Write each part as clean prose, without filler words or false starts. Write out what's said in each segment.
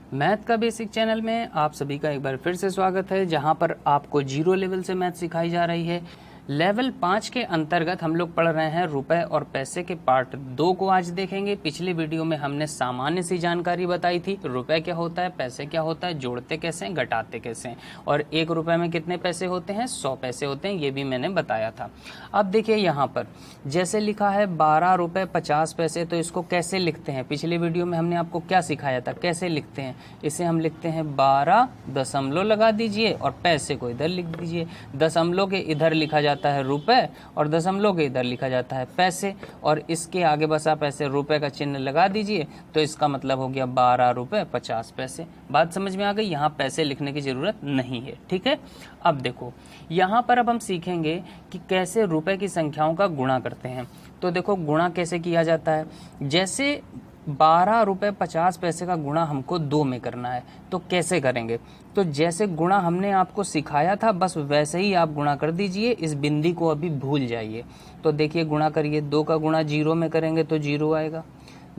Math का basic channel में आप सभी का एक बार फिर से स्वागत है, जहां पर आपको जीरो लेवल से मैथ सिखाई जा रही है। लेवल 5 के अंतर्गत हम लोग पढ़ रहे हैं रुपए और पैसे के पार्ट 2 को आज देखेंगे। पिछले वीडियो में हमने सामान्य सी जानकारी बताई थी, रुपए क्या होता है, पैसे क्या होता है, जोड़ते कैसे हैं, घटाते कैसे हैं, और 1 रुपए में कितने पैसे होते हैं, 100 पैसे होते हैं, ये भी मैंने बताया था। अब देखिए यहाँ पर जैसे लिखा है 12 रुपए 50 पैसे, तो इसको कैसे लिखते हैं। पिछले वीडियो में हमने आपको क्या सिखाया था, कैसे लिखते हैं। इसे हम लिखते हैं 12 दशमलव लगा दीजिए और पैसे को इधर लिख दीजिए। दशमलव के इधर लिखा जाता है रुपए और दशमलव के इधर लिखा जाता है पैसे, और इसके आगे बस आप ऐसे रुपए का चिन्ह लगा दीजिए, तो इसका मतलब हो गया 12 रुपए 50 पैसे। बात समझ में आ गई। यहाँ पैसे लिखने की जरूरत नहीं है, ठीक है। अब देखो यहाँ पर अब हम सीखेंगे कि कैसे रुपए की संख्याओं का गुणा करते हैं। तो देखो गुणा कैसे किया जाता है। जैसे 12 रुपए 50 पैसे का गुणा हमको 2 में करना है, तो कैसे करेंगे। तो जैसे गुणा हमने आपको सिखाया था बस वैसे ही आप गुणा कर दीजिए, इस बिंदी को अभी भूल जाइए। तो देखिए गुणा करिए, 2 का गुणा 0 में करेंगे तो 0 आएगा।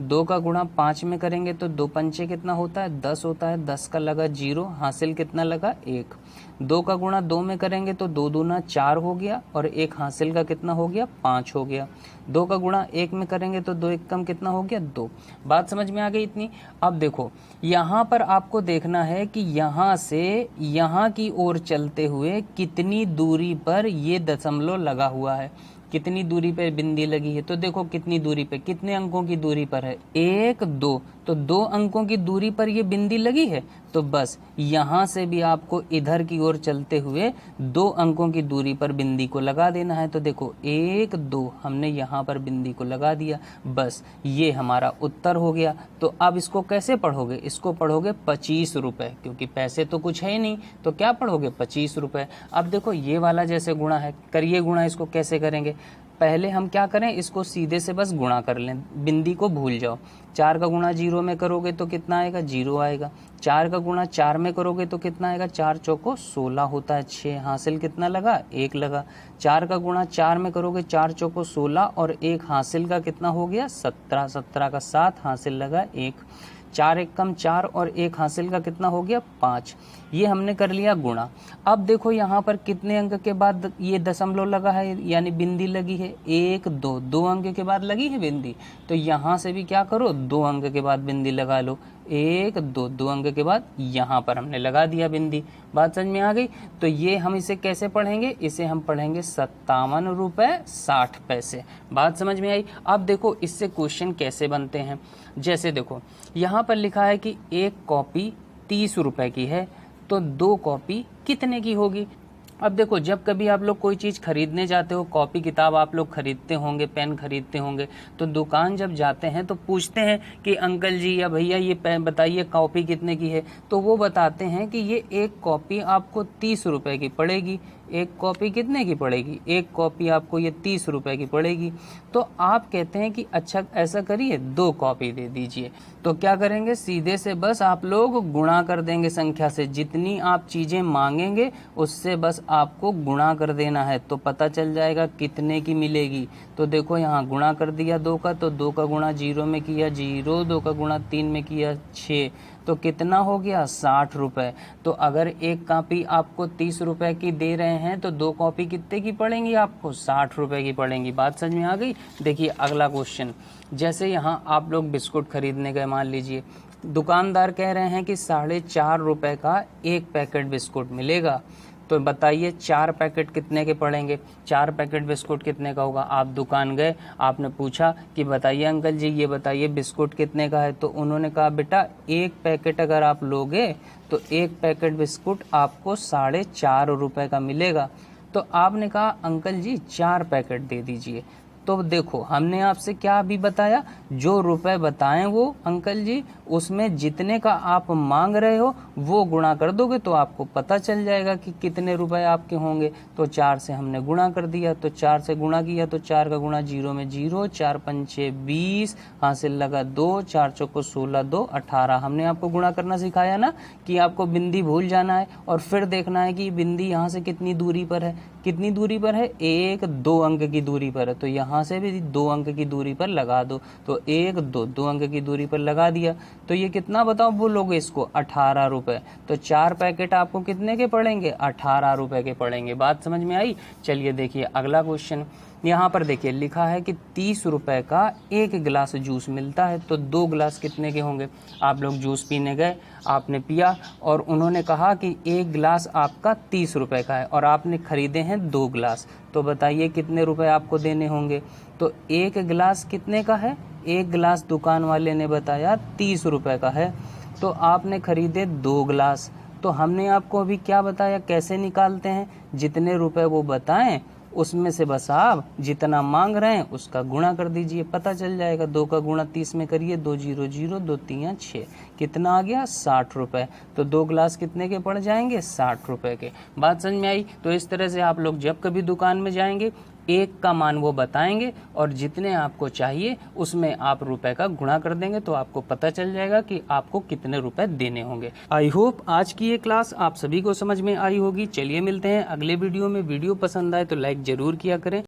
2 का गुणा 5 में करेंगे तो 2 पंचे कितना होता है, 10 होता है। 10 का लगा 0, हासिल कितना लगा 1। 2 का गुणा 2 में करेंगे तो 2 दूना 4 हो गया, और 1 हासिल का कितना हो गया 5 हो गया। 2 का गुणा 1 में करेंगे तो 2 1 कम कितना हो गया 2। बात समझ में आ गई इतनी। अब देखो यहाँ पर आपको देखना है कि यहाँ से यहाँ की ओर चलते हुए कितनी दूरी पर ये दशमलव लगा हुआ है, कितनी दूरी पे बिंदी लगी है। तो देखो कितनी दूरी पे, कितने अंकों की दूरी पर है, 1 2, तो 2 अंकों की दूरी पर ये बिंदी लगी है। तो बस यहाँ से भी आपको इधर की ओर चलते हुए 2 अंकों की दूरी पर बिंदी को लगा देना है। तो देखो 1 2 हमने यहाँ पर बिंदी को लगा दिया, बस ये हमारा उत्तर हो गया। तो अब इसको कैसे पढ़ोगे, इसको पढ़ोगे 25 रुपए, क्योंकि पैसे तो कुछ है ही नहीं, तो क्या पढ़ोगे 25 रुपए। अब देखो ये वाला जैसे गुणा है, करिए गुणा। इसको कैसे करेंगे, पहले हम क्या करें, इसको सीधे से बस गुणा कर लें, बिंदी को भूल जाओ। 4 का गुणा 0 में करोगे तो कितना आएगा 0 आएगा। 4 का गुणा 4 में करोगे तो कितना आएगा, 4 चौको 16 होता है, 6 हासिल कितना लगा 1 लगा। 4 का गुणा 4 में करोगे 4 चौको 16 और 1 हासिल का कितना हो गया 17, 17 का 7 हासिल लगा 1। 4 1 कम 4 और 1 हासिल का कितना हो गया 5। ये हमने कर लिया गुणा। अब देखो यहाँ पर कितने अंक के बाद ये दशमलव लगा है, यानी बिंदी लगी है 1 2, 2 अंक के बाद लगी है बिंदी। तो यहाँ से भी क्या करो, 2 अंक के बाद बिंदी लगा लो, 1 2, 2 अंक के बाद यहाँ पर हमने लगा दिया बिंदी। बात समझ में आ गई। तो ये हम इसे कैसे पढ़ेंगे, इसे हम पढ़ेंगे 57 रुपए 60 पैसे। बात समझ में आई। अब देखो इससे क्वेश्चन कैसे बनते हैं। जैसे देखो यहाँ पर लिखा है कि 1 कॉपी 30 रुपए की है, तो 2 कॉपी कितने की होगी। अब देखो जब कभी आप लोग कोई चीज़ खरीदने जाते हो, कॉपी किताब आप लोग खरीदते होंगे, पेन खरीदते होंगे, तो दुकान जब जाते हैं तो पूछते हैं कि अंकल जी या भैया ये पेन बताइए कॉपी कितने की है। तो वो बताते हैं कि ये 1 कॉपी आपको 30 रुपए की पड़ेगी। 1 कॉपी कितने की पड़ेगी, 1 कॉपी आपको ये 30 रुपए की पड़ेगी। तो आप कहते हैं कि अच्छा ऐसा करिए 2 कॉपी दे दीजिए। तो क्या करेंगे, सीधे से बस आप लोग गुणा कर देंगे संख्या से। जितनी आप चीज़ें मांगेंगे उससे बस आपको गुणा कर देना है, तो पता चल जाएगा कितने की मिलेगी। तो देखो यहाँ गुणा कर दिया 2 का, तो 2 का गुणा 0 में किया 0, 2 का गुणा 3 में किया 6, तो कितना हो गया 60 रुपए। तो अगर 1 कॉपी आपको 30 रुपए की दे रहे हैं तो 2 कॉपी कितने की पड़ेंगी, आपको 60 रुपए की पड़ेंगी। बात समझ में आ गई। देखिए अगला क्वेश्चन, जैसे यहाँ आप लोग बिस्कुट खरीदने गए, मान लीजिए दुकानदार कह रहे हैं कि 4.5 रुपए का 1 पैकेट बिस्कुट मिलेगा। तो बताइए 4 पैकेट कितने के पड़ेंगे, 4 पैकेट बिस्कुट कितने का होगा। आप दुकान गए, आपने पूछा कि बताइए अंकल जी ये बताइए बिस्कुट कितने का है। तो उन्होंने कहा बेटा 1 पैकेट अगर आप लोगे तो 1 पैकेट बिस्कुट आपको 4.5 रुपए का मिलेगा। तो आपने कहा अंकल जी 4 पैकेट दे दीजिए। तो देखो हमने आपसे क्या अभी बताया, जो रुपए बताएं वो अंकल जी, उसमें जितने का आप मांग रहे हो वो गुणा कर दोगे तो आपको पता चल जाएगा कि कितने रुपए आपके होंगे। तो 4 से हमने गुणा कर दिया, तो 4 से गुणा किया तो 4 का गुणा 0 में 0, 4 पंचे 20, हासिल लगा 2, 4 चौको 16, 2 18। हमने आपको गुणा करना सिखाया ना, कि आपको बिंदी भूल जाना है और फिर देखना है कि बिंदी यहाँ से कितनी दूरी पर है। कितनी दूरी पर है, 1 2 अंक की दूरी पर है, तो यहाँ से भी 2 अंक की दूरी पर लगा दो। तो 1 2 2 अंक की दूरी पर लगा दिया, तो ये कितना बताओ बोलोगे इसको, 18 रुपए। तो 4 पैकेट आपको कितने के पड़ेंगे, 18 रुपए के पड़ेंगे। बात समझ में आई। चलिए देखिए अगला क्वेश्चन, यहाँ पर देखिए लिखा है कि 30 रुपए का 1 गिलास जूस मिलता है, तो 2 गिलास कितने के होंगे। आप लोग जूस पीने गए, आपने पिया और उन्होंने कहा कि 1 गिलास आपका 30 रुपए का है और आपने खरीदे हैं 2 गिलास, तो बताइए कितने रुपए आपको देने होंगे। तो 1 गिलास कितने का है, 1 गिलास दुकान वाले ने बताया 30 रुपए का है, तो आपने खरीदे 2 गिलास। तो हमने आपको अभी क्या बताया, कैसे निकालते हैं, जितने रुपए वो बताएं उसमें से बस आप जितना मांग रहे हैं उसका गुणा कर दीजिए, पता चल जाएगा। 2 का गुणा 30 में करिए, 2 0 0 2 3 6, कितना आ गया, 60 रुपए। तो 2 गिलास कितने के पड़ जाएंगे, 60 रुपए के। बात समझ में आई। तो इस तरह से आप लोग जब कभी दुकान में जाएंगे, 1 का मान वो बताएंगे और जितने आपको चाहिए उसमें आप रुपए का गुणा कर देंगे, तो आपको पता चल जाएगा कि आपको कितने रुपए देने होंगे। आई होप आज की ये क्लास आप सभी को समझ में आई होगी। चलिए मिलते हैं अगले वीडियो में। वीडियो पसंद आए तो लाइक जरूर किया करें।